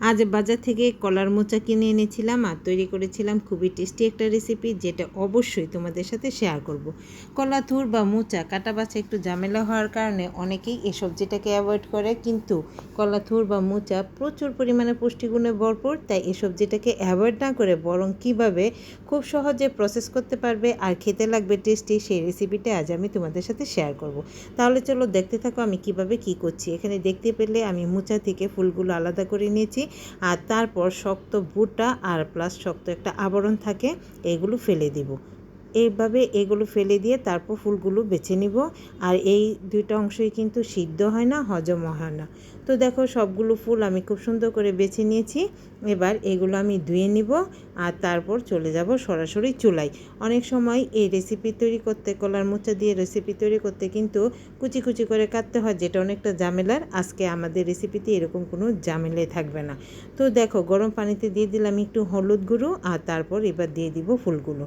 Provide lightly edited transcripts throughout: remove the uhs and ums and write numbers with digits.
আজ বাজার থেকে কলার মোচা কিনে এনেছিলাম আর তৈরি করেছিলাম খুবই টেস্টি একটা রেসিপি, যেটা অবশ্যই তোমাদের সাথে শেয়ার করব। কলা থুর বা মোচা কাটা বাছা একটু ঝামেলা হওয়ার কারণে অনেকেই এই সবজিটাকে অ্যাভয়েড করে, কিন্তু কলা থুর বা মোচা প্রচুর পরিমাণে পুষ্টিগুণে ভরপুর। তাই এই সবজিটাকে অ্যাভয়েড না করে বরং কিভাবে খুব সহজে প্রসেস করতে পারবে আর খেতে লাগবে টেস্টি, সেই রেসিপিটা আজ আমি তোমাদের সাথে শেয়ার করব। তাহলে চলো দেখতে থাকো আমি কিভাবে কি করছি। এখানে দেখতে পেলে আমি মোচা থেকে ফুলগুলো আলাদা করে নিয়েছি, আর তারপর শক্ত বুটা আর প্লাস শক্ত একটা আবরণ থাকে, এগুলো ফেলে দিব। এইভাবে এগুলো ফেলে দিয়ে তারপর ফুলগুলো বেছে নিব। আর এই দুইটা অংশই কিন্তু সিদ্ধ হয় না, হজমও হয় না। তো দেখো সবগুলো ফুল আমি খুব সুন্দর করে বেছে নিয়েছি। এবার এগুলো আমি ধুয়ে নিব আর তারপর চলে যাব সরাসরি চুলায়। অনেক সময় এই রেসিপি তৈরি করতে, কলার মোচা দিয়ে রেসিপি তৈরি করতে কিন্তু কুচি কুচি করে কাটতে হয়, যেটা অনেকটা ঝামেলার। আজকে আমাদের রেসিপিতে এরকম কোনো ঝামেলাই থাকবে না। তো দেখো গরম পানিতে দিয়ে দিলাম একটু হলুদ গুঁড়ো, আর তারপর এবার দিয়ে দিব ফুলগুলো।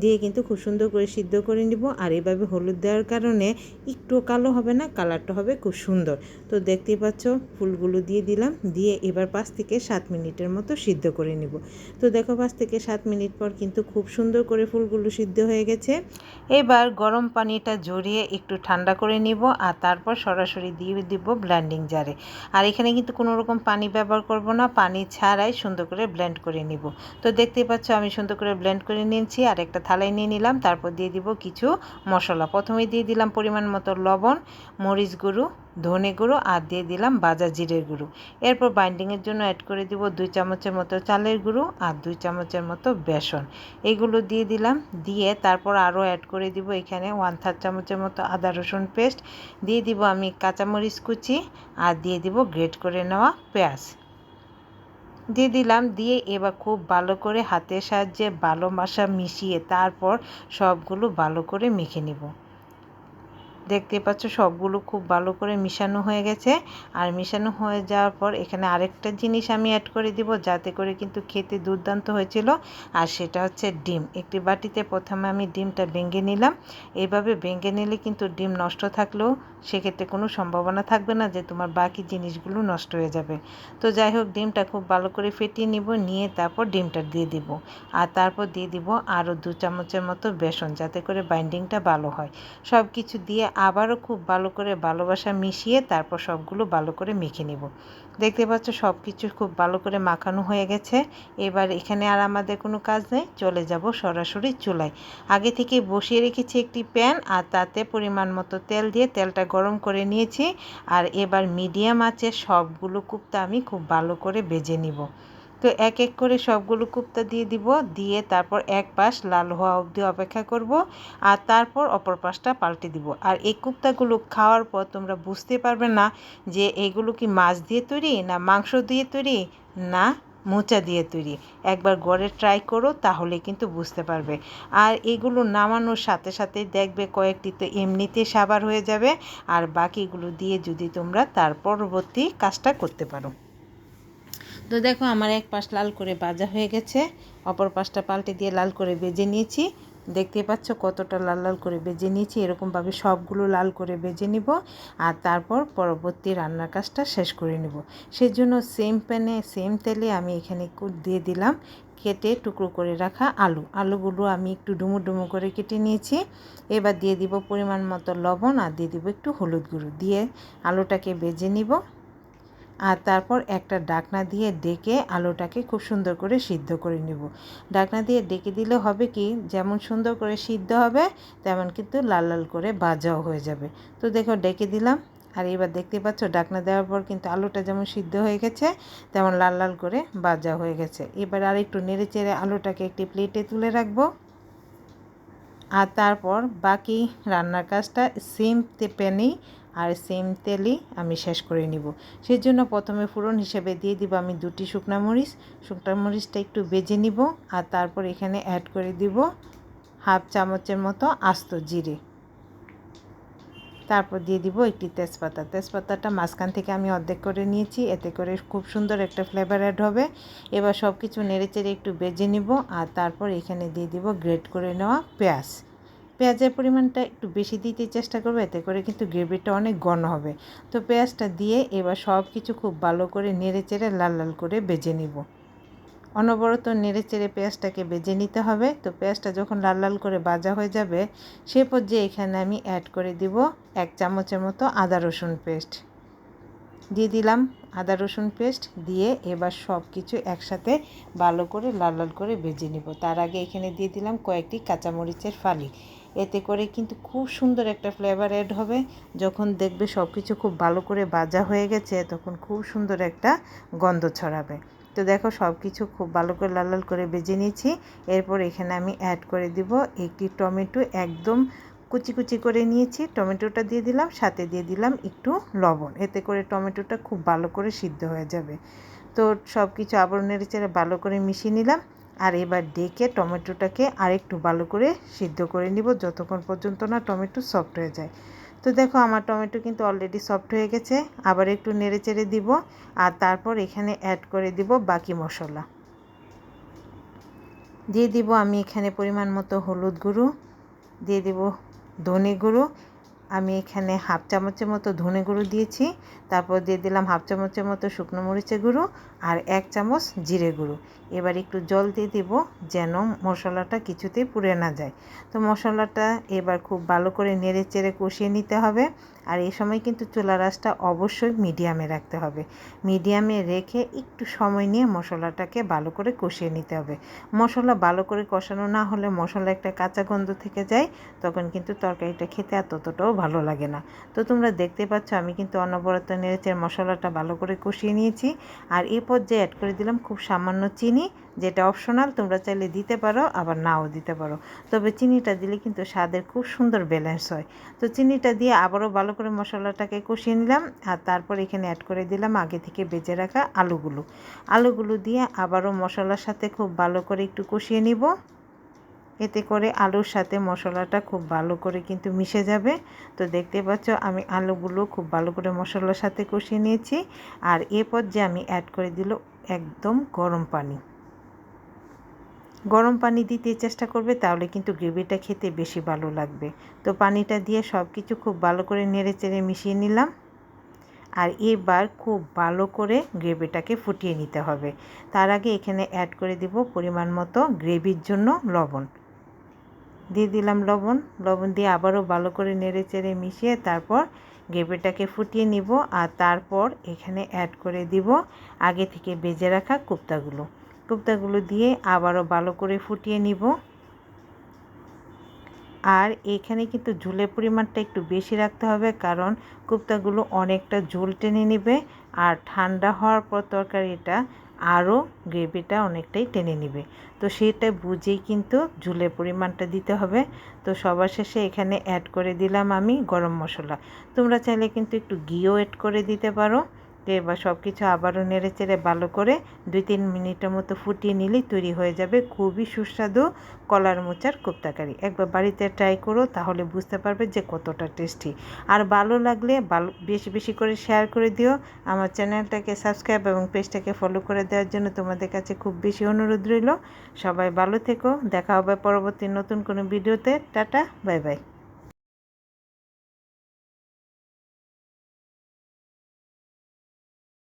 দিয়ে কিন্তু খুব সুন্দর করে সিদ্ধ করে নিব। আর এভাবে হলুদ দেওয়ার কারণে একটু কালো হবে না, কালারটা হবে খুব সুন্দর। তো দেখতেই পাচ্ছ ফুলগুলো দিয়ে দিলাম, দিয়ে এবার 5 থেকে 7 মিনিটের মতো সিদ্ধ করে নিব। তো দেখো 5 থেকে 7 মিনিট পর কিন্তু খুব সুন্দর করে ফুলগুলো সিদ্ধ হয়ে গেছে। এবার গরম পানিটা ঝরিয়ে একটু ঠান্ডা করে নিব, আর তারপর সরাসরি দিয়ে দিব ব্লেন্ডিং জারে। আর এখানে কিন্তু কোনো রকম পানি ব্যবহার করব না, পানি ছাড়াই সুন্দর করে ব্লেন্ড করে নিব। তো দেখতেই পাচ্ছ আমি সুন্দর করে ব্লেন্ড করে নিয়েছি, আর একটা থালায় নিয়ে নিলাম। তারপর দিয়ে দিব কিছু মশলা। প্রথমে দিয়ে দিলাম পরিমাণ মতো লবণ, মরিচ গুঁড়ো, ধনে গুঁড়ো, আর দিয়ে দিলাম ভাজা জিরের গুঁড়ো। এরপর বাইন্ডিংয়ের জন্য অ্যাড করে দিব 2 চামচের মতো চালের গুঁড়ো আর 2 চামচের মতো বেসন। এগুলো দিয়ে দিলাম। দিয়ে তারপর আরও অ্যাড করে দিব এখানে 1/3 চামচের মতো আদা রসুন পেস্ট, দিয়ে দিব আমি কাঁচামরিচ কুচি, আর দিয়ে দিব গ্রেট করে নেওয়া পেঁয়াজ দিয়ে দিলাম। দিয়ে এবার খুব ভালো করে হাতের সাহায্যে ভালো মিশিয়ে তারপর সবগুলো ভালো করে মেখে নিব। দেখতে পাচ্ছ সবগুলো খুব ভালো করে মিশানো হয়ে গেছে। আর মিশানো হয়ে যাওয়ার পর এখানে আরেকটা জিনিস আমি অ্যাড করে দিব, যাতে করে কিন্তু খেতে দুর্দান্ত হয়েছিল। আর সেটা হচ্ছে ডিম। একটি বাটিতে প্রথমে আমি ডিমটা ভেঙে নিলাম। এইভাবে ভেঙে নিলে কিন্তু ডিম নষ্ট থাকলেও সেক্ষেত্রে কোনো সম্ভাবনা থাকবে না যে তোমার বাকি জিনিসগুলো নষ্ট হয়ে যাবে। তো যাই হোক, ডিমটা খুব ভালো করে ফেটিয়ে নিব, নিয়ে তারপর ডিমটা দিয়ে দিব। আর তারপর দিয়ে দিব আরও 2 চামচের মতো বেসন, যাতে করে বাইন্ডিংটা ভালো হয়। সব কিছু দিয়ে আবারও খুব ভালো করে ভালোবাসা মিশিয়ে তারপর সবগুলো ভালো করে মেখে নিব। দেখতে পাচ্ছ সব কিছু খুব ভালো করে মাখানো হয়ে গেছে। এবার এখানে আর আমাদের কোনো কাজ নেই, চলে যাব সরাসরি চুলায়। আগে থেকে বসিয়ে রেখেছি একটি প্যান, আর তাতে পরিমাণ মতো তেল দিয়ে তেলটা গরম করে নিয়েছি। আর এবার মিডিয়াম আঁচে সবগুলো কুপ্তা আমি খুব ভালো করে ভেজে নিব। তো এক এক করে সবগুলো কুপ্তা দিয়ে দিব, দিয়ে তারপর এক পাশ লাল হওয়া অবধি অপেক্ষা করব, আর তারপর অপর পাশটা পাল্টে দিব। আর এই কুপ্তাগুলো খাওয়ার পর তোমরা বুঝতে পারবে না যে এগুলো কি মাছ দিয়ে তৈরি, না মাংস দিয়ে তৈরি, না মোচা দিয়ে তৈরি। একবার ঘরে ট্রাই করো, তাহলে কিন্তু বুঝতে পারবে। আর এগুলো নামানোর সাথে সাথে দেখবে কয়েকটি তো এমনিতে সাবার হয়ে যাবে, আর বাকিগুলো দিয়ে যদি তোমরা তার পরবর্তী কাজটা করতে পারো। তো দেখো আমার এক পাশ লাল করে ভাজা হয়ে গেছে, অপর পাশটা পাল্টে দিয়ে লাল করে ভেজে নিয়েছি। দেখতে পাচ্ছ কতটা লাল লাল করে ভেজে নিয়েছি। এরকমভাবে সবগুলো লাল করে ভেজে নিব, আর তারপর পরবর্তী রান্নার কাজটা শেষ করে নেব। সেজন্য সেম প্যানে সেম তেলে আমি এখানে দিয়ে দিলাম কেটে টুকরো করে রাখা আলুগুলো আমি একটু ডুমো ডুমো করে কেটে নিয়েছি। এবার দিয়ে দিব পরিমাণ মতো লবণ, আর দিয়ে দিব একটু হলুদ গুঁড়ো, দিয়ে আলুটাকে ভেজে নিব। আর তারপর একটা ঢাকনা দিয়ে ডেকে আলুটাকে খুব সুন্দর করে সিদ্ধ করে নেব। ঢাকনা দিয়ে ডেকে দিলে হবে কি, যেমন সুন্দর করে সিদ্ধ হবে তেমন কিন্তু লাল লাল করে ভাজাও হয়ে যাবে। তো দেখো ডেকে দিলাম, আর এবার দেখতে পাচ্ছ ঢাকনা দেওয়ার পর কিন্তু আলুটা যেমন সিদ্ধ হয়ে গেছে তেমন লাল লাল করে ভাজা হয়ে গেছে। এবার আর একটু নেড়ে চেড়ে আলুটাকে একটি প্লেটে তুলে রাখবো। আর তারপর বাকি রান্নার কাজটা সেম প্যানেই আর সেম তেলেই আমি শেষ করে নিব। সেজন্য প্রথমে ফোড়ন হিসেবে দিয়ে দিব আমি 2টি শুকনো মরিচটা একটু ভেজে নিব। আর তারপর এখানে অ্যাড করে দিব 1/2 চামচের মতো আস্ত জিরে। তারপর দিয়ে দিব একটি তেজপাতাটা মাঝখান থেকে আমি অর্ধেক করে নিয়েছি, এতে করে খুব সুন্দর একটা ফ্লেভার অ্যাড হবে। এবার সব কিছু নেড়েচেড়ে একটু ভেজে নিব, আর তারপর এখানে দিয়ে দিব গ্রেট করে নেওয়া পেঁয়াজ। পেঁয়াজের পরিমাণটা একটু বেশি দিতে চেষ্টা করবে, এতে করে কিন্তু গ্রেভিটা অনেক ঘন হবে। তো পেঁয়াজটা দিয়ে এবার সব কিছু খুব ভালো করে নেড়ে চেড়ে লাল লাল করে ভেজে নিব। অনবরত নেড়ে চেড়ে পেঁয়াজটাকে ভেজে নিতে হবে। তো পেঁয়াজটা যখন লাল লাল করে ভাজা হয়ে যাবে, সে পর্যায়ে এখানে আমি অ্যাড করে দিব 1 চামচের মতো আদা রসুন পেস্ট দিয়ে দিলাম। আদা রসুন পেস্ট দিয়ে এবার সব কিছু একসাথে ভালো করে লাল লাল করে ভেজে নিব। তার আগে এখানে দিয়ে দিলাম কয়েকটি কাঁচামরিচের ফালি। এতে করে কিন্তু খুব সুন্দর একটা ফ্লেভার অ্যাড হবে। যখন দেখবে সব কিছু খুব ভালো করে ভাজা হয়ে গেছে, তখন খুব সুন্দর একটা গন্ধ ছড়াবে। তো দেখো সব কিছু খুব ভালো করে লাল লাল করে ভেজে নিয়েছি। এরপর এখানে আমি অ্যাড করে দিব একটি টমেটো একদম কুচি কুচি করে নিয়েছি। টমেটোটা দিয়ে দিলাম, সাথে দিয়ে দিলাম একটু লবণ। এতে করে টমেটোটা খুব ভালো করে সিদ্ধ হয়ে যাবে। তো সব কিছু আবার নেড়েচেড়ে ভালো করে মিশিয়ে নিলাম। আর এবার ডেকে টমেটোটাকে আরেকটু ভালো করে সিদ্ধ করে নিব, যতক্ষণ পর্যন্ত না টমেটো সফট হয়ে যায়। তো দেখো আমার টমেটো কিন্তু অলরেডি সফট হয়ে গেছে। আবার একটু নেড়েচেড়ে দিব। আর তারপর এখানে অ্যাড করে দিব বাকি মশলা। দিয়ে দিব আমি এখানে পরিমাণ মতো হলুদ গুঁড়ো, দিয়ে দিব ধনে গুঁড়ো। আমি এখানে 1/2 চামচের মতো ধনে গুঁড়ো দিয়েছি। তারপর দিয়ে দিলাম 1/2 চামচের মতো শুকনো মরিচের গুঁড়ো আর 1 চামচ জিরে গুঁড়ো। এবার একটু জল দিয়ে দেব, যেন মশলাটা কিছুতেই পুড়ে না যায়। তো মশলাটা এবার খুব ভালো করে নেড়ে চেড়ে কষিয়ে নিতে হবে। আর এই সময় কিন্তু চুলার আঁচটা অবশ্যই মিডিয়ামে রাখতে হবে। মিডিয়ামে রেখে একটু সময় নিয়ে মশলাটাকে ভালো করে কষিয়ে নিতে হবে। মশলা ভালো করে কষানো না হলে মশলা একটা কাঁচা গন্ধ থেকে যায়, তখন কিন্তু তরকারিটা খেতে ততটাও ভালো লাগে না। তো তোমরা দেখতে পাচ্ছ আমি কিন্তু অনবরত নেড়েচেড়ে মশলাটা ভালো করে কষিয়ে নিয়েছি। আর এই পর্যায়ে অ্যাড করে দিলাম খুব সামান্য চিনি, যেটা অপশনাল, তোমরা চাইলে দিতে পারো আবার নাও দিতে পারো। তবে চিনিটা দিলে কিন্তু স্বাদের খুব সুন্দর ব্যালেন্স হয়। তো চিনিটা দিয়ে আবারও ভালো করে মশলাটাকে কষিয়ে নিলাম। আর তারপর এখানে অ্যাড করে দিলাম আগে থেকে ভেজে রাখা আলুগুলো দিয়ে আবারও মশলার সাথে খুব ভালো করে একটু কষিয়ে নিব। এতে করে আলুর সাথে মশলাটা খুব ভালো করে কিন্তু মিশে যাবে। তো দেখতে পাচ্ছ আমি আলুগুলো খুব ভালো করে মশলার সাথে কষিয়ে নিয়েছি। আর এ পর্যায়ে আমি অ্যাড করে দিল একদম গরম পানি দিতে চেষ্টা করবে, তাহলে কিন্তু গ্রেভিটা খেতে বেশি ভালো লাগবে। তো পানিটা দিয়ে সব কিছু খুব ভালো করে নেড়ে চেড়ে মিশিয়ে নিলাম। আর এবার খুব ভালো করে গ্রেভিটাকে ফুটিয়ে নিতে হবে। তার আগে এখানে অ্যাড করে দিব পরিমাণ মতো গ্রেভির জন্য লবণ। দিয়ে দিলাম লবণ দিয়ে আবারও ভালো করে নেড়ে চেড়ে মিশিয়ে তারপর গ্রেভিটাকে ফুটিয়ে নিব। আর তারপর এখানে অ্যাড করে দিব আগে থেকে ভেজে রাখা কোপ্তাগুলো দিয়ে আবারও ভালো করে ফুটিয়ে নিব। আর এখানে কিন্তু ঝোলের পরিমাণটা একটু বেশি রাখতে হবে, কারণ কোপ্তাগুলো অনেকটা ঝোল টেনে নেবে। আর ঠান্ডা হওয়ার পর তরকারিটা আরও গ্রেভিটা অনেকটাই টেনে নেবে। তো সেটা বুঝেই কিন্তু ঝোলের পরিমাণটা দিতে হবে। তো সবার শেষে এখানে অ্যাড করে দিলাম আমি গরম মশলা। তোমরা চাইলে কিন্তু একটু ঘিও অ্যাড করে দিতে পারো। তো এবার সব কিছু আবারও নেড়ে চেড়ে ভালো করে 2-3 মিনিটের মতো ফুটিয়ে নিলেই তৈরি হয়ে যাবে খুবই সুস্বাদু কলার মোচার কোপ্তাকারি। একবার বাড়িতে ট্রাই করো, তাহলে বুঝতে পারবে যে কতটা টেস্টি। আর ভালো লাগলে বেশি বেশি করে শেয়ার করে দিও। আমার চ্যানেলটাকে সাবস্ক্রাইব এবং পেজটাকে ফলো করে দেওয়ার জন্য তোমাদের কাছে খুব বেশি অনুরোধ রইল। সবাই ভালো থেকো, দেখা হবে পরবর্তী নতুন কোনো ভিডিওতে। Tata, bye bye.